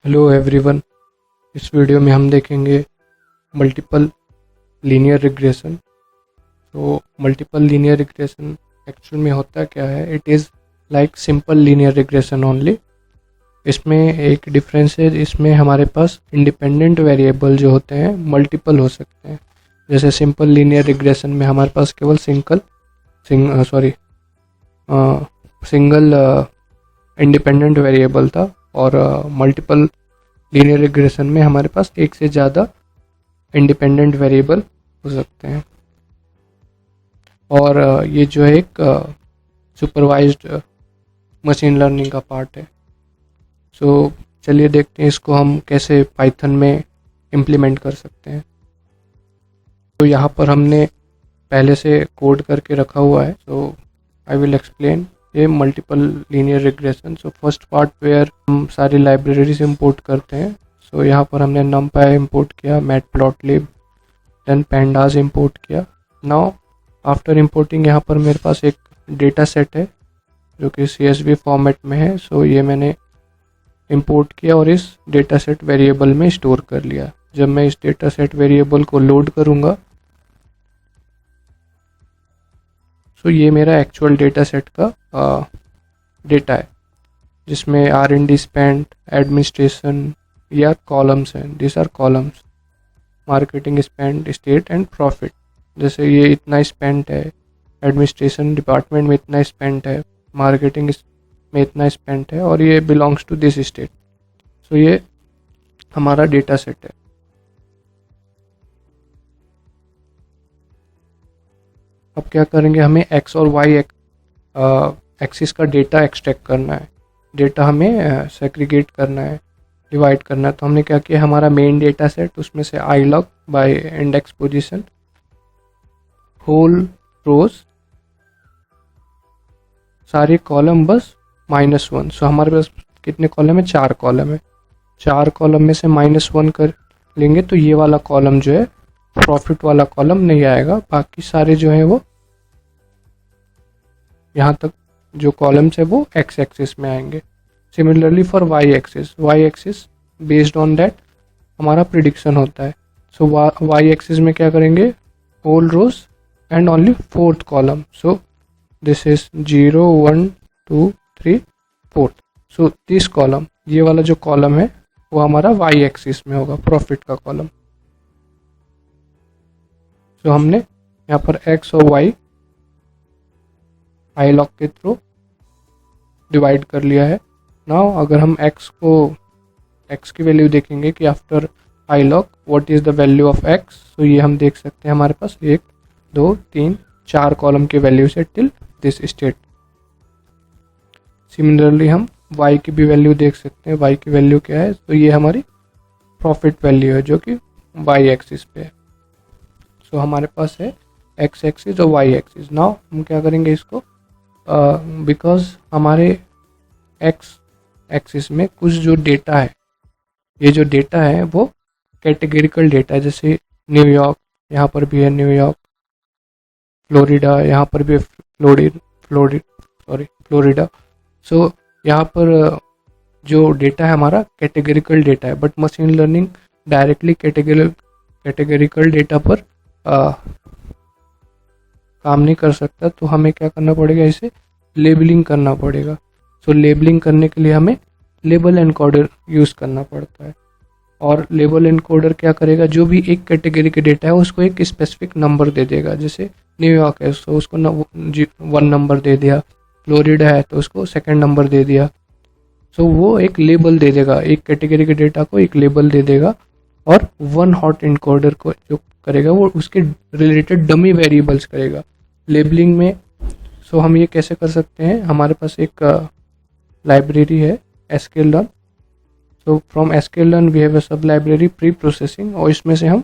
Hello everyone. इस video में हम देखेंगे मल्टीपल लीनियर रिग्रेशन। तो मल्टीपल लीनियर रिग्रेशन एक्चुअल में होता क्या है, it is like simple linear regression only. इसमें एक डिफरेंस है, इसमें हमारे पास इंडिपेंडेंट वेरिएबल जो होते हैं मल्टीपल हो सकते हैं। जैसे सिंपल लीनियर रिग्रेशन में हमारे पास केवल सिंगल इंडिपेंडेंट वेरिएबल था, और मल्टीपल लीनियर रिग्रेशन में हमारे पास एक से ज़्यादा इंडिपेंडेंट वेरिएबल हो सकते हैं। और ये जो है एक सुपरवाइज्ड मशीन लर्निंग का पार्ट है। सो चलिए देखते हैं इसको हम कैसे पाइथन में इम्प्लीमेंट कर सकते हैं। तो यहाँ पर हमने पहले से कोड करके रखा हुआ है, सो आई विल एक्सप्लेन ये multiple linear regression. So first part where हम सारी लाइब्रेरीज इंपोर्ट करते हैं। सो यहाँ पर हमने numpy इंपोर्ट किया, मैटप्लॉटलिब, देन pandas इंपोर्ट किया। नाउ आफ्टर इंपोर्टिंग यहाँ पर मेरे पास एक डेटा सेट है जो कि CSV फॉर्मेट में है। सो ये मैंने इंपोर्ट किया और इस डेटा सेट वेरिएबल में स्टोर कर लिया। जब मैं इस डेटा सेट वेरिएबल को लोड करूँगा, सो ये मेरा एक्चुअल डेटा सेट का डेटा है, जिसमें R&D स्पेंड, एडमिनिस्ट्रेशन या कॉलम्स हैं। This are columns, marketing spend, state and profit. जैसे ये इतना स्पेंड है, एडमिनिस्ट्रेशन डिपार्टमेंट में इतना स्पेंड है, मार्केटिंग में इतना स्पेंड है, और ये बिलोंग्स टू दिस स्टेट। सो ये हमारा डेटा सेट है। अब क्या करेंगे, हमें एक्स और वाई एक्सिस का डेटा एक्सट्रैक्ट करना है। डेटा हमें सेग्रीगेट करना है, डिवाइड करना है। तो हमने क्या किया, हमारा मेन डेटा सेट, उसमें से iLog by index position, whole rows, सारे कॉलम बस -1। सो हमारे पास कितने कॉलम है, 4 कॉलम है। 4 कॉलम में से -1 कर लेंगे तो ये वाला कॉलम जो है, प्रॉफिट वाला कॉलम नहीं आएगा। बाकी सारे जो है वो यहाँ तक जो कॉलम्स है वो एक्स एक्सिस में आएंगे। Similarly for Y axis based on that हमारा प्रिडिक्शन होता है। सो वाई एक्सिस में क्या करेंगे, whole rows and only 4th column. So this is 0 1 2 3 4। So this column, ये वाला जो कॉलम है वो हमारा वाई एक्सिस में होगा, प्रॉफिट का कॉलम। सो हमने यहाँ पर एक्स और वाई iLog के थ्रू डिवाइड कर लिया है। नाउ अगर हम x की वैल्यू देखेंगे कि after iLog what is the value of x, तो ये हम देख सकते हैं हमारे पास 1 2 3 4 कॉलम की वैल्यू से टिल दिस स्टेट। सिमिलरली हम y की भी वैल्यू देख सकते हैं। y की वैल्यू क्या है, तो ये हमारी प्रॉफिट वैल्यू है जो कि y एक्सिस पे है। सो हमारे पास है x एक्सिस और y एक्सिस। नाउ हम क्या करेंगे इसको, बिकॉज हमारे एक्स एक्सिस में कुछ जो डेटा है, ये जो डेटा है वो कैटेगरिकल डेटा है। जैसे न्यूयॉर्क, यहाँ पर भी है न्यूयॉर्क, फ्लोरिडा, यहाँ पर भी फ्लोरिडा। सो यहाँ पर जो डेटा है हमारा कैटेगरिकल डेटा है, but machine learning directly categorical data पर काम नहीं कर सकता। तो हमें क्या करना पड़ेगा, इसे लेबलिंग करना पड़ेगा। सो लेबलिंग करने के लिए हमें लेबल एनकोडर यूज़ करना पड़ता है। और लेबल एनकोडर क्या करेगा, जो भी एक कैटेगरी के डेटा है उसको एक स्पेसिफिक नंबर दे देगा। जैसे न्यूयॉर्क है तो उसको 1 नंबर दे दिया, फ्लोरिडा है तो उसको 2nd नंबर दे दिया। सो वो एक लेबल दे देगा, एक कैटेगरी के डेटा को एक लेबल दे देगा। और 1 हॉट एनकोडर को जो करेगा वो उसके रिलेटेड डमी वेरिएबल्स करेगा लेबलिंग में। सो हम ये कैसे कर सकते हैं, हमारे पास एक लाइब्रेरी है sklearn। So from sklearn we have a sub library pre processing, और इसमें से हम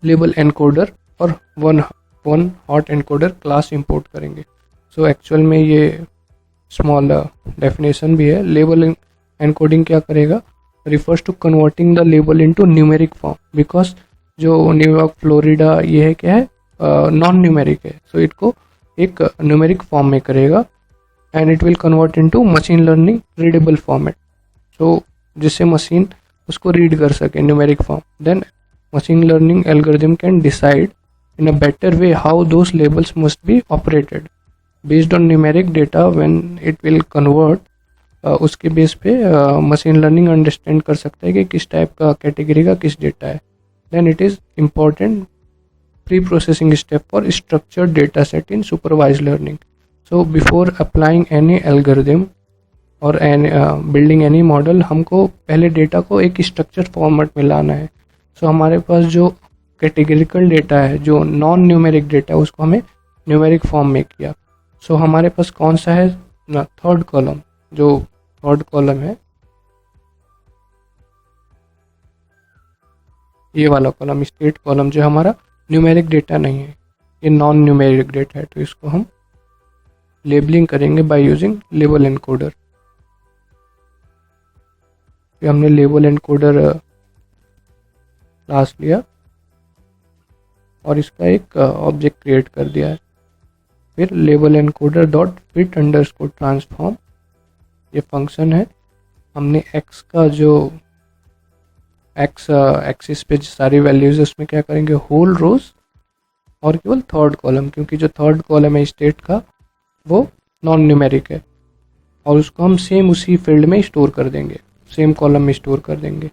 लेबल एनकोडर और 1 हॉट एनकोडर क्लास इंपोर्ट करेंगे। सो एक्चुअल में ये स्मॉल डेफिनेशन भी है। लेबल एनकोडिंग क्या करेगा, refers to converting the label into numeric form, because जो न्यूयॉर्क फ्लोरिडा ये है क्या है, नॉन न्यूमेरिक है। सो इसको एक न्यूमेरिक फॉर्म में करेगा, and it will convert into machine learning readable format. So जिससे मशीन उसको रीड कर सके numeric form. Then machine learning algorithm can decide in a better way how those labels must be operated based on numeric data when it will convert. उसके base पे machine learning understand कर सकता है कि किस type का category का किस डेटा है। Then it is important pre processing step for structured data set in supervise learning. So before applying any algorithm और बिल्डिंग एनी मॉडल, हमको पहले डेटा को एक स्ट्रक्चर फॉर्मेट में लाना है। सो हमारे पास जो कैटेगरिकल डेटा है, जो नॉन न्यूमेरिक डेटा है, उसको हमें न्यूमेरिक फॉर्म में किया। सो हमारे पास कौन सा है ना, थर्ड कॉलम, जो थर्ड कॉलम है ये वाला कॉलम, स्टेट कॉलम, जो हमारा न्यूमेरिक डेटा नहीं है, ये नॉन न्यूमेरिक डेटा है। तो इसको हम लेबलिंग करेंगे बाय यूजिंग लेबल एनकोडर। फिर हमने लेबल एनकोडर क्लास लिया और इसका एक ऑब्जेक्ट क्रिएट कर दिया है। फिर label encoder dot fit underscore transform, ये फंक्शन है। हमने x का जो x एक्सिस पे सारी वैल्यूज है उसमें क्या करेंगे, होल रोज और केवल थर्ड कॉलम, क्योंकि जो थर्ड कॉलम है स्टेट का वो नॉन न्यूमेरिक है, और उसको हम सेम उसी फील्ड में स्टोर कर देंगे, सेम कॉलम में स्टोर कर देंगे।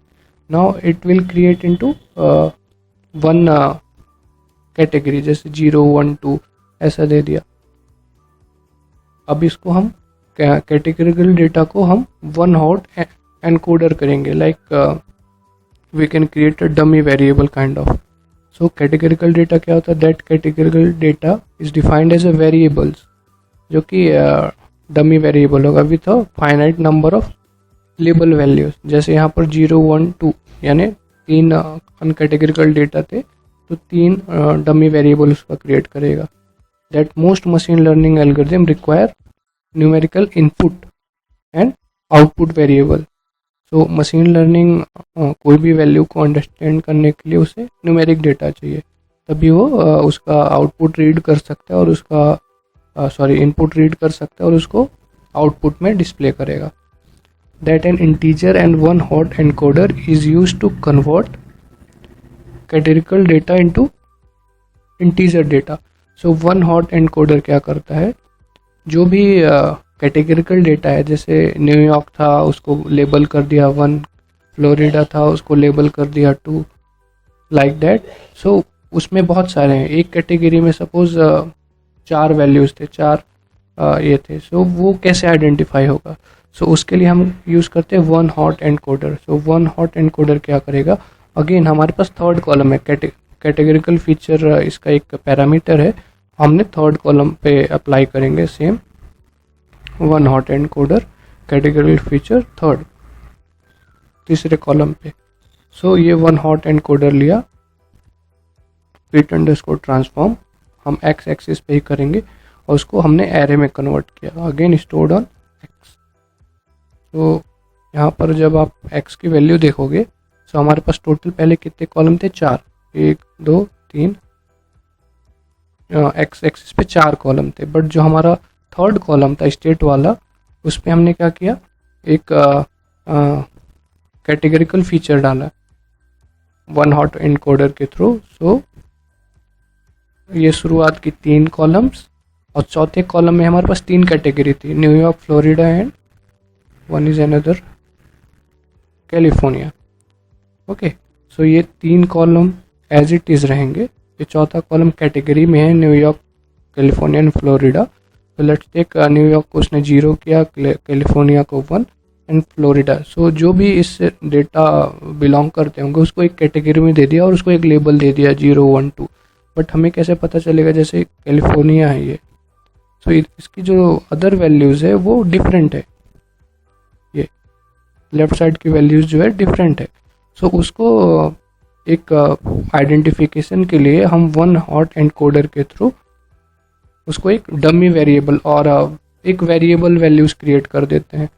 Now it will create into one category, जैसे 0 1 2 ऐसा दे दिया। अब इसको हम कैटेगरिकल डेटा को हम वन हॉट एनकोडर करेंगे, like we can create a dummy variable kind of. So categorical data क्या होता है, that categorical data is defined as a variables, जो कि डमी वेरिएबल होगा with a finite number of label values. जैसे यहाँ पर 0 1 2 यानी 3 अनकैटेगरिकल डेटा थे, तो 3 डमी वेरिएबल उसका क्रिएट करेगा। That most machine learning algorithm require numerical input and output variable. So machine learning कोई भी वैल्यू को अंडरस्टैंड करने के लिए उसे न्यूमेरिक डेटा चाहिए, तभी वो उसका आउटपुट रीड कर सकता है और उसका इनपुट रीड कर सकता है और उसको आउटपुट में डिस्प्ले करेगा। That an integer and one hot encoder is used to convert categorical data into integer data. So one hot encoder क्या करता है, जो भी कैटेगरिकल डेटा है, जैसे न्यूयॉर्क था उसको लेबल कर दिया 1, फ्लोरिडा था उसको लेबल कर दिया 2, लाइक दैट। सो उसमें बहुत सारे हैं, एक कैटेगरी में सपोज 4 वैल्यूज थे, 4 ये थे। सो वो कैसे आइडेंटिफाई होगा, सो उसके लिए हम यूज़ करते हैं वन हॉट एनकोडर। सो वन हॉट एनकोडर क्या करेगा, अगेन हमारे पास थर्ड कॉलम है, कैटेगरिकल फीचर इसका एक पैरामीटर है, हमने थर्ड कॉलम पे अप्लाई करेंगे same one hot encoder categorical feature third, तीसरे कॉलम पे। सो ये वन हॉट एनकोडर लिया, फिट अंडरस्कोर ट्रांसफॉर्म हम एक्स एक्सिस पे ही करेंगे और उसको हमने एरे में कन्वर्ट किया, अगेन स्टोर्ड ऑन एक्स। तो यहाँ पर जब आप एक्स की वैल्यू देखोगे, तो हमारे पास टोटल पहले कितने कॉलम थे, 4, 1 2 3, एक्स एक्सिस पे 4 कॉलम थे। बट जो हमारा थर्ड कॉलम था स्टेट वाला, उस पर हमने क्या किया, एक कैटेगरिकल फीचर डाला वन हॉट एनकोडर के थ्रू। सो ये शुरुआत की 3 कॉलम्स, और चौथे कॉलम में हमारे पास 3 कैटेगरी थी, New York, Florida and one is another California. Okay, so ये 3 कॉलम एज इट इज़ रहेंगे, ये चौथा कॉलम कैटेगरी में है न्यूयॉर्क, कैलिफोर्निया एंड फ्लोरिडा। तो लेट्स टेक न्यूयॉर्क को उसने 0 किया, कैलिफोर्निया को 1 एंड फ्लोरिडा। सो जो भी इस डेटा बिलोंग करते होंगे उसको एक कैटेगरी में दे दिया और उसको एक लेबल दे दिया 0 1 2। बट हमें कैसे पता चलेगा, जैसे कैलिफोर्निया है ये, सो इसकी जो अदर वैल्यूज़ है वो डिफरेंट है, ये लेफ्ट साइड की वैल्यूज़ जो है डिफरेंट है। सो उसको एक आइडेंटिफिकेशन के लिए हम वन हॉट एनकोडर के थ्रू उसको एक डमी वेरिएबल और एक वेरिएबल वैल्यूज़ क्रिएट कर देते हैं।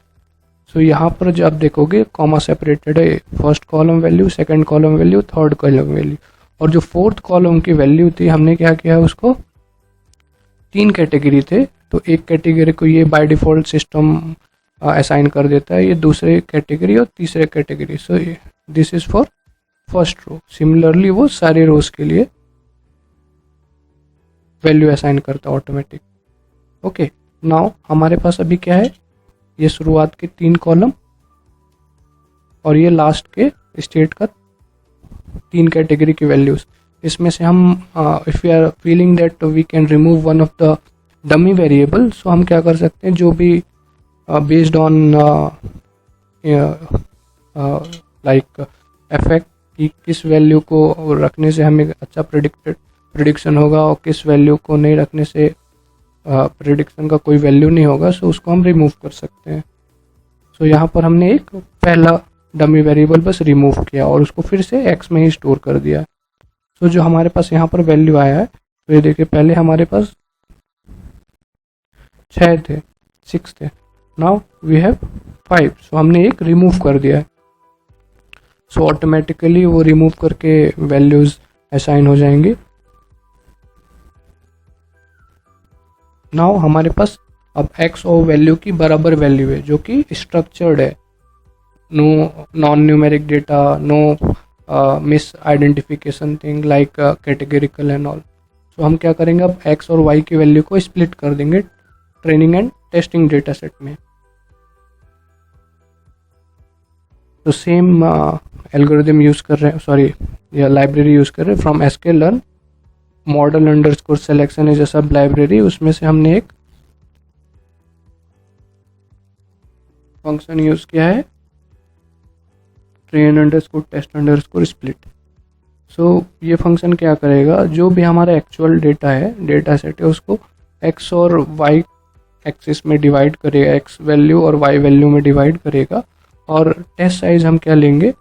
सो यहाँ पर जो आप देखोगे कॉमा सेपरेटेड है, first column value, second column value, third column value, और जो फोर्थ कॉलम की वैल्यू थी हमने क्या किया, उसको 3 कैटेगरी थे, तो एक कैटेगरी को ये बाय डिफ़ॉल्ट सिस्टम असाइन कर देता है, ये दूसरे कैटेगरी और तीसरे category. So this is for first row. Similarly वो सारे रोज के लिए वैल्यू असाइन करता है ऑटोमेटिक। ओके, नाउ हमारे पास अभी क्या है, ये शुरुआत के 3 कॉलम और ये लास्ट के स्टेट का 3 कैटेगरी की वैल्यूज। इसमें से हम if you are feeling that we can remove one of the dummy variable, so हम क्या कर सकते हैं, जो भी बेस्ड ऑन लाइक इफेक्ट कि किस वैल्यू को रखने से हमें अच्छा प्रिडिक्शन होगा और किस वैल्यू को नहीं रखने से प्रिडिक्शन का कोई वैल्यू नहीं होगा, सो उसको हम रिमूव कर सकते हैं। सो यहाँ पर हमने एक पहला डमी वेरिएबल बस रिमूव किया और उसको फिर से एक्स में ही स्टोर कर दिया। सो जो हमारे पास यहाँ पर वैल्यू आया है, तो ये देखिए पहले हमारे पास 6 थे, नाउ वी हैव 5। सो हमने एक रिमूव कर दिया है। सो ऑटोमेटिकली वो रिमूव करके वैल्यूज असाइन हो जाएंगी। नाउ हमारे पास अब एक्स और वैल्यू की बराबर वैल्यू है जो कि स्ट्रक्चर्ड है, no non numeric data, no miss identification thing like categorical and all. So हम क्या करेंगे, अब एक्स और वाई की वैल्यू को स्प्लिट कर देंगे training and testing data set में। तो सेम एल्गोरिथम यूज कर रहे हैं, सॉरी या लाइब्रेरी यूज कर रहे हैं from sklearn model underscore selection is a sub library. उसमें से हमने एक फंक्शन यूज किया है train underscore test underscore split. So ये फंक्शन क्या करेगा, जो भी हमारा एक्चुअल डेटा है, डेटा सेट है, उसको एक्स और वाई एक्सिस में डिवाइड करेगा, एक्स वैल्यू और वाई वैल्यू में डिवाइड करेगा और टेस्ट साइज हम क्या लेंगे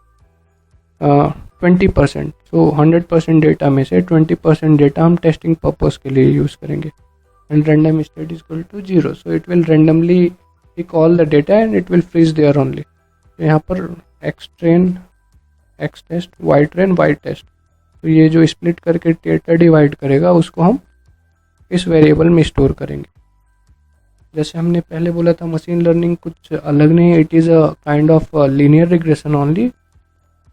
20%। सो 100% डेटा में से 20% डेटा हम टेस्टिंग पर्पस के लिए यूज़ करेंगे। And random state is equal to 0, so it will randomly pick all the data and it will freeze there only. तो यहाँ पर X train X test, Y train Y test, तो ये जो split करके डेटा डिवाइड करेगा उसको हम इस वेरिएबल में स्टोर करेंगे। जैसे हमने पहले बोला था, मशीन लर्निंग कुछ अलग नहीं है, it is a kind of linear regression only,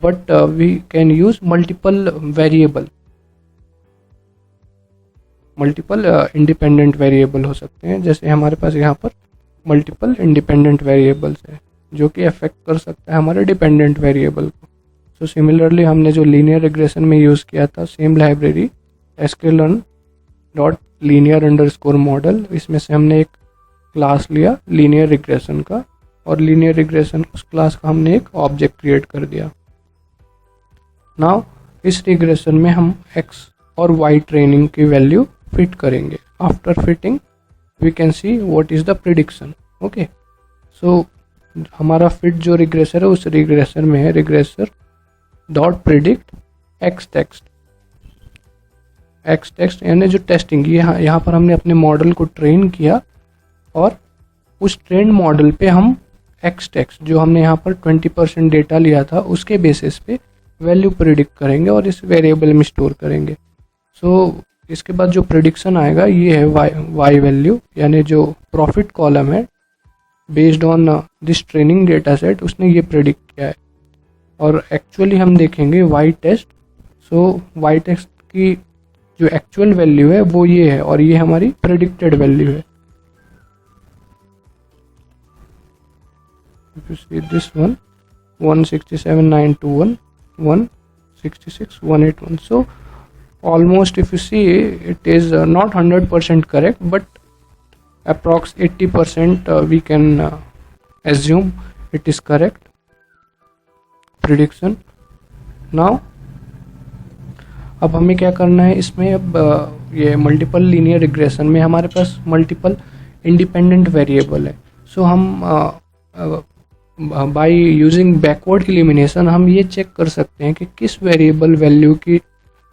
but we can use multiple variable, multiple independent variable हो सकते हैं। जैसे हमारे पास यहाँ पर मल्टीपल इंडिपेंडेंट वेरिएबल्स हैं जो कि अफेक्ट कर सकता है हमारे डिपेंडेंट वेरिएबल को। सो सिमिलरली हमने जो लीनियर रिग्रेशन में यूज़ किया था same library sklearn dot linear underscore model, इसमें से हमने एक क्लास लिया लीनियर रिग्रेशन का और लीनियर रिग्रेशन उस क्लास का हमने एक ऑब्जेक्ट क्रिएट कर दिया। नाउ इस रिग्रेशन में हम एक्स और वाई ट्रेनिंग की वैल्यू फिट करेंगे। After fitting we can see what is the prediction. Okay, so हमारा फिट जो रिग्रेसर है उस रिग्रेसर में है regressor dot predict X text यानी जो टेस्टिंग, ये यहाँ पर हमने अपने मॉडल को ट्रेन किया और उस ट्रेंड मॉडल पे हम एक्स टेक्स्ट जो हमने यहाँ पर 20% डेटा लिया था उसके बेसिस पे वैल्यू प्रिडिक्ट करेंगे और इस वेरिएबल में स्टोर करेंगे। सो इसके बाद जो प्रिडिक्शन आएगा ये है वाई वैल्यू, यानी जो प्रॉफिट कॉलम है based on this training data set उसने ये प्रिडिक्ट किया है। और एक्चुअली हम देखेंगे वाई टेस्ट, सो वाई टेस्ट की जो एक्चुअल वैल्यू है वो ये है और ये हमारी प्रेडिक्टेड वैल्यू है। If you see this one 167,921 166,181, so almost if you see it is not 100% correct but approx 80% we can assume it is correct prediction। now अब हमें क्या करना है इसमें, अब ये मल्टीपल लीनियर रिग्रेशन में हमारे पास मल्टीपल इंडिपेंडेंट वेरिएबल है। सो हम बाय यूजिंग बैकवर्ड एलिमिनेशन हम ये चेक कर सकते हैं कि किस वेरिएबल वैल्यू की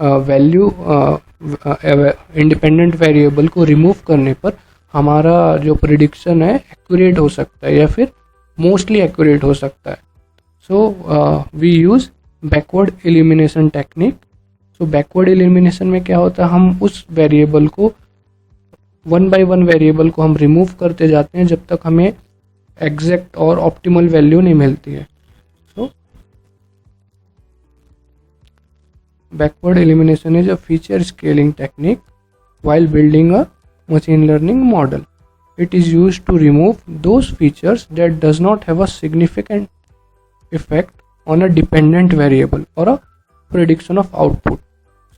वैल्यू इंडिपेंडेंट वेरिएबल को रिमूव करने पर हमारा जो प्रिडिक्शन है एक्यूरेट हो सकता है या फिर मोस्टली एक्यूरेट हो सकता है। So we use backward elimination technique. So backward elimination में क्या होता है, हम उस वेरिएबल को वन बाय वन वेरिएबल को हम रिमूव करते जाते हैं जब तक हमें एग्जैक्ट और ऑप्टिमल वैल्यू नहीं मिलती है। So backward elimination is a feature scaling technique while building a machine learning model. It is used to remove those features that does not have a significant effect on a dependent variable or a prediction of output.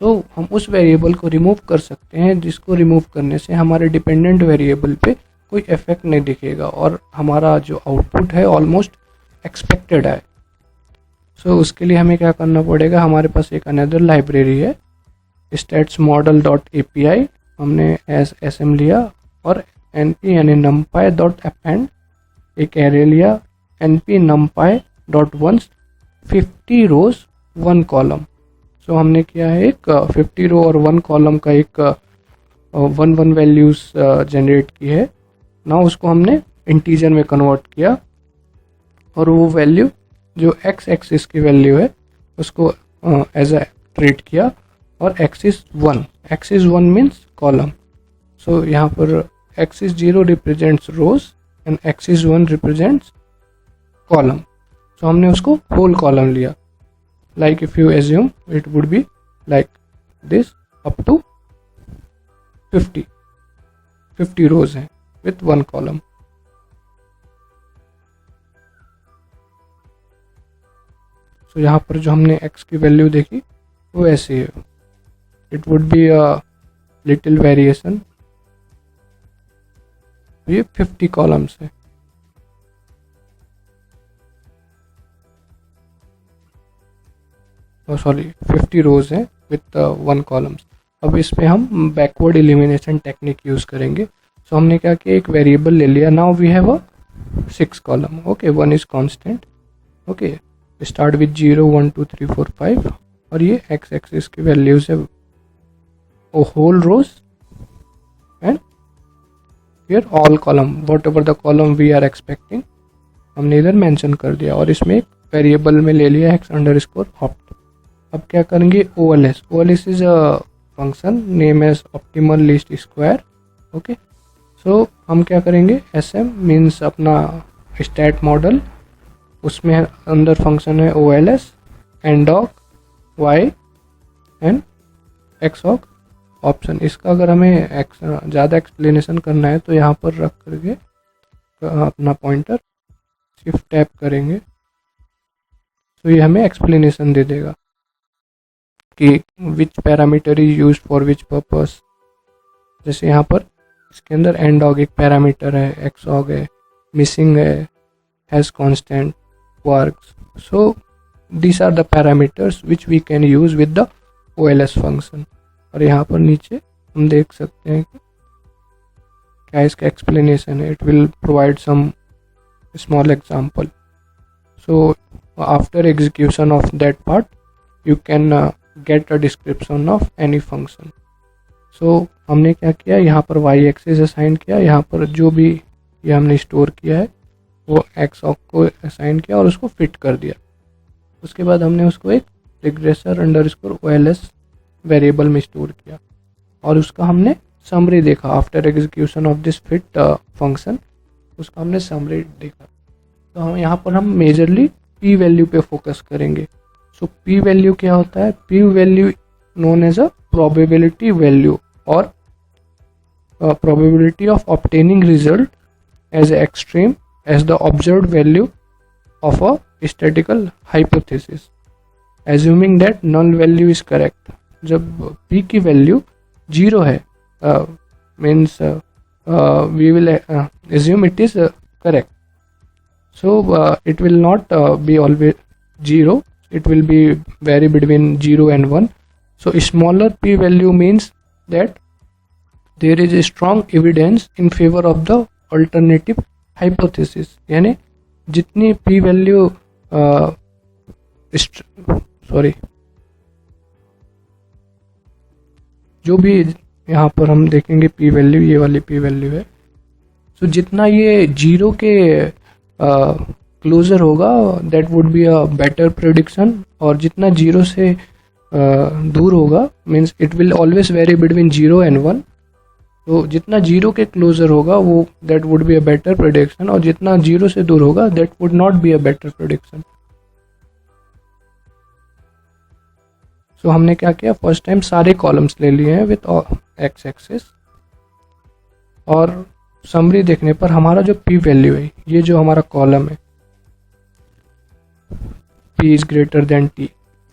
So हम उस variable को remove कर सकते हैं जिसको remove करने से हमारे डिपेंडेंट वेरिएबल पे कोई इफेक्ट नहीं दिखेगा और हमारा जो आउटपुट है ऑलमोस्ट एक्सपेक्टेड है। सो उसके लिए हमें क्या करना पड़ेगा, हमारे पास एक अनदर लाइब्रेरी है स्टैट्स मॉडल डॉट API, हमने SM लिया और np यानी numpy डॉट append एक एरे लिया np numpy डॉट वंस 50 रोज 1 कॉलम। सो हमने किया है एक 50 रो और 1 कॉलम का एक 1 वैल्यूज जनरेट की है ना, उसको हमने इंटीजर में कन्वर्ट किया और वो वैल्यू जो x एक्सिस की वैल्यू है उसको एज अ ट्रीट किया और एक्सिस 1 मीन्स कॉलम। सो यहाँ पर axis 0 represents rows and axis 1 represents column. So हमने उसको होल कॉलम लिया, like if you assume it would be like this up to 50 rows हैं विथ 1 कॉलम। सो यहाँ पर जो हमने x की वैल्यू देखी वो ऐसी है, it would be a little variation। ये 50 कॉलम्स है। सॉरी 50 रोज है विथ 1 कॉलम्स। अब इस पे हम बैकवर्ड एलिमिनेशन टेक्निक यूज करेंगे। सो हमने क्या किया, एक वेरिएबल ले लिया, now we have a 6 column, okay 1 is constant, okay start with 0 1 2 3 4 5 और ये x एक्सिस की वैल्यूज है whole rows and here all column whatever the column we are expecting हमने इधर मेंशन कर दिया और इसमें एक वेरिएबल में ले लिया x अंडरस्कोर opt। अब क्या करेंगे, OLS is a function name as optimal least square, okay. So हम क्या करेंगे, SM मीन्स अपना स्टैट मॉडल, उसमें अंदर फंक्शन है OLS एंडॉक y एंड xOc ऑप्शन। इसका अगर हमें ज़्यादा एक्सप्लेनेशन करना है तो यहाँ पर रख करके अपना पॉइंटर शिफ्ट टैप करेंगे तो ये हमें एक्सप्लेनेशन दे देगा कि which parameter is use for which purpose. जैसे यहाँ पर इसके अंदर एंडॉग एक पैरामीटर है, xOg है, मिसिंग है, has constant, works. So these are the parameters which we can use with the OLS function. और यहाँ पर नीचे हम देख सकते हैं कि क्या इसका एक्सप्लेनेशन है, it will provide some small example. So after execution of that part you can get a description of any function. So हमने क्या किया, यहाँ पर y एक्सिस असाइन किया, यहाँ पर जो भी ये हमने स्टोर किया है वो xOc को असाइन किया और उसको फिट कर दिया। उसके बाद हमने उसको एक रिग्रेसर अंडरस्कोर OLS वेरिएबल में स्टोर किया और उसका हमने समरी देखा। After execution of this fit function उसका हमने समरी देखा। तो हम यहाँ पर हम मेजरली p वैल्यू पे फोकस करेंगे। सो p वैल्यू क्या होता है, p value known as a probability value और probability of obtaining result as extreme as the observed value of a statical hypothesis assuming that null value is correct. जब p की value 0 है means we will assume it is correct. So it will not be always 0, it will be vary between 0 and 1. So smaller p value means that there is a strong evidence in favor of the alternative hypothesis। यानी जितनी p value जो भी यहाँ पर हम देखेंगे p value, ये वाली p वैल्यू है। सो जितना ये 0 के क्लोजर होगा that would be a better prediction, और जितना 0 से दूर होगा means it will always very between 0 and 1। तो जितना जीरो के क्लोजर होगा वो that would be a better prediction, और जितना जीरो से दूर होगा that would not be a better prediction. So हमने क्या किया, फर्स्ट टाइम सारे कॉलम्स ले लिए हैं विथ एक्स एक्सिस, और समरी देखने पर हमारा जो पी वैल्यू है, ये जो हमारा कॉलम है p is greater than t,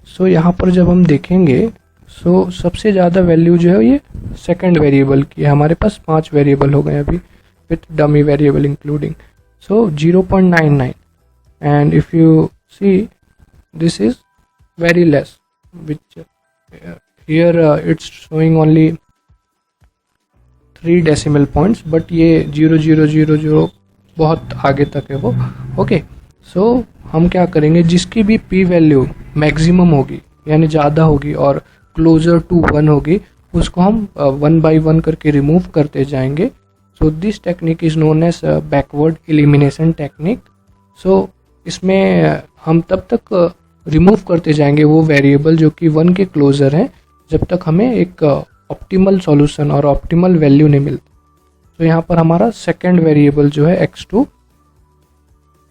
सो यहाँ पर जब हम देखेंगे सो सबसे ज़्यादा वैल्यू जो है ये सेकंड वेरिएबल की है। हमारे पास 5 वेरिएबल हो गए अभी with dummy variable including, so 0.99, and if you see this is very less, which here it's showing only 3 decimal points, but ये 0.000 बहुत आगे तक है वो। ओके, सो हम क्या करेंगे, जिसकी भी p वैल्यू मैक्सिमम होगी यानी ज़्यादा होगी और क्लोजर टू 1 होगी, उसको हम 1 by 1 करके रिमूव करते जाएंगे। So this technique is known as backward elimination technique. So इसमें हम तब तक रिमूव करते जाएंगे वो वेरिएबल जो कि 1 के क्लोजर हैं, जब तक हमें एक ऑप्टिमल सॉल्यूशन और ऑप्टिमल वैल्यू नहीं मिलती। तो यहाँ पर हमारा सेकंड वेरिएबल जो है x2,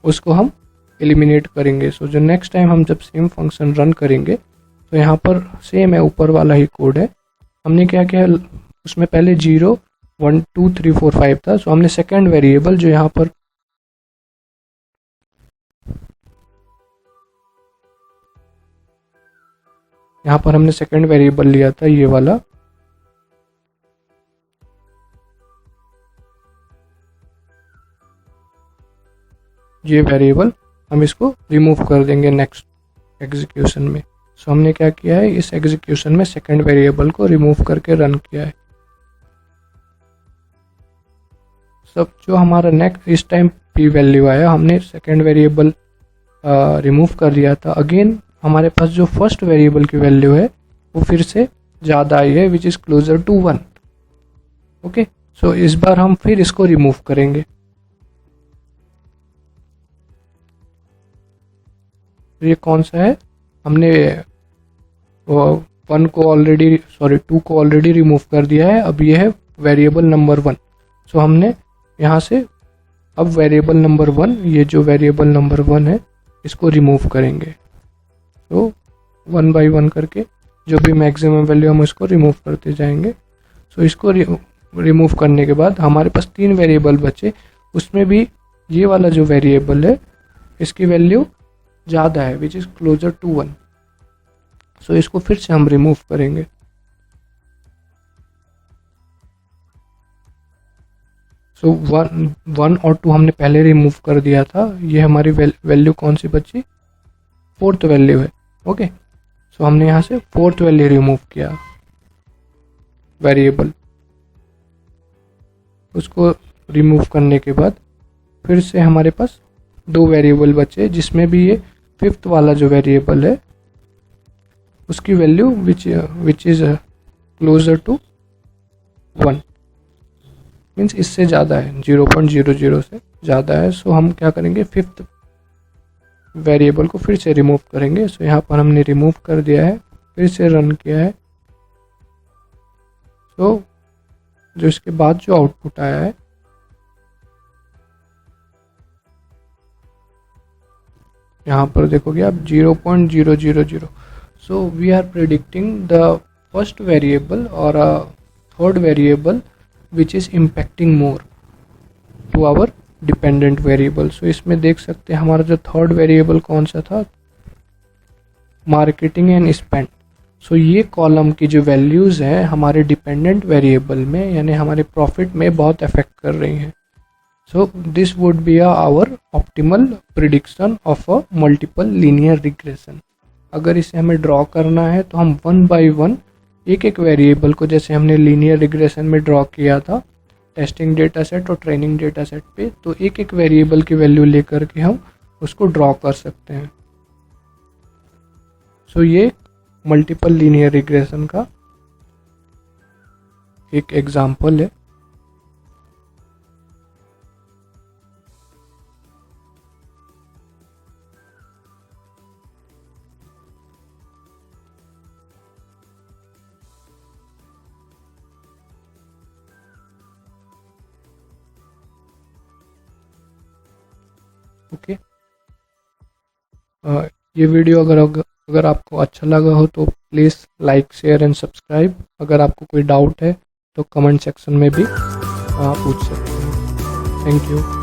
उसको हम एलिमिनेट करेंगे। सो जो नेक्स्ट टाइम हम जब सेम फंक्शन रन करेंगे तो यहाँ पर सेम है, ऊपर वाला ही कोड है। हमने क्या किया, उसमें पहले 0 1 2 3 4 5 था, सो हमने सेकंड वेरिएबल जो यहाँ पर हमने सेकंड वेरिएबल लिया था ये वाला, ये वेरिएबल हम इसको रिमूव कर देंगे नेक्स्ट एग्जीक्यूशन में। सो हमने क्या किया है, इस एग्जीक्यूशन में सेकंड वेरिएबल को रिमूव करके रन किया है। सब जो हमारा नेक्स्ट इस टाइम पी वैल्यू आया, हमने सेकंड वेरिएबल रिमूव कर दिया था। अगेन हमारे पास जो फर्स्ट वेरिएबल की वैल्यू है वो फिर से ज़्यादा आई है, which is closer to 1। Okay, so इस बार हम फिर इसको रिमूव करेंगे। तो ये कौन सा है, हमने 1 को ऑलरेडी, सॉरी 2 को ऑलरेडी रिमूव कर दिया है, अब ये है वेरिएबल नंबर 1। सो हमने यहाँ से अब वेरिएबल नंबर 1, ये जो वेरिएबल नंबर 1 है इसको रिमूव करेंगे। तो 1 by 1 करके जो भी मैक्सिमम वैल्यू हम इसको रिमूव करते जाएंगे। सो इसको रिमूव करने के बाद हमारे पास 3 वेरिएबल बचे, उसमें भी ये वाला जो वेरिएबल है इसकी वैल्यू ज़्यादा है, विच इज़ क्लोजर टू 1। सो इसको फिर से हम रिमूव करेंगे। सो 1 और 2 हमने पहले रिमूव कर दिया था, ये हमारी वैल्यू कौन सी बची, 4th वैल्यू है। ओके, सो हमने यहाँ से 4th वैल्यू रिमूव किया वेरिएबल, उसको रिमूव करने के बाद फिर से हमारे पास 2 वेरिएबल बचे, जिसमें भी ये 5th वाला जो वेरिएबल है उसकी value which is closer to 1, means इससे ज़्यादा है, 0.00 से ज़्यादा है। सो हम क्या करेंगे, 5th वेरिएबल को फिर से रिमूव करेंगे। सो यहाँ पर हमने रिमूव कर दिया है, फिर से रन किया है। सो जो इसके बाद जो आउटपुट आया है, यहाँ पर देखोगे आप 0.000। So we are predicting the first variable और third variable which is impacting more to our dependent variable. So इसमें देख सकते हैं हमारा जो थर्ड वेरिएबल कौन सा था, मार्केटिंग एंड स्पेंड। सो ये कॉलम की जो वैल्यूज़ हैं हमारे डिपेंडेंट वेरिएबल में यानी हमारे प्रॉफिट में बहुत अफेक्ट कर रही हैं। So this would be our optimal prediction of a multiple linear regression. अगर इसे हमें ड्रॉ करना है तो हम 1 by 1 एक एक वेरिएबल को, जैसे हमने लीनियर रिग्रेशन में ड्रॉ किया था टेस्टिंग डेटा सेट और ट्रेनिंग डेटा सेट पे, तो एक एक वेरिएबल की वैल्यू लेकर के हम उसको ड्रॉ कर सकते हैं। सो ये मल्टीपल लीनियर रिग्रेशन का एक एग्जाम्पल है। ओके, ये वीडियो अगर आपको अच्छा लगा हो तो please like, share and subscribe. अगर आपको कोई डाउट है तो कमेंट सेक्शन में भी पूछ सकते हैं। Thank you.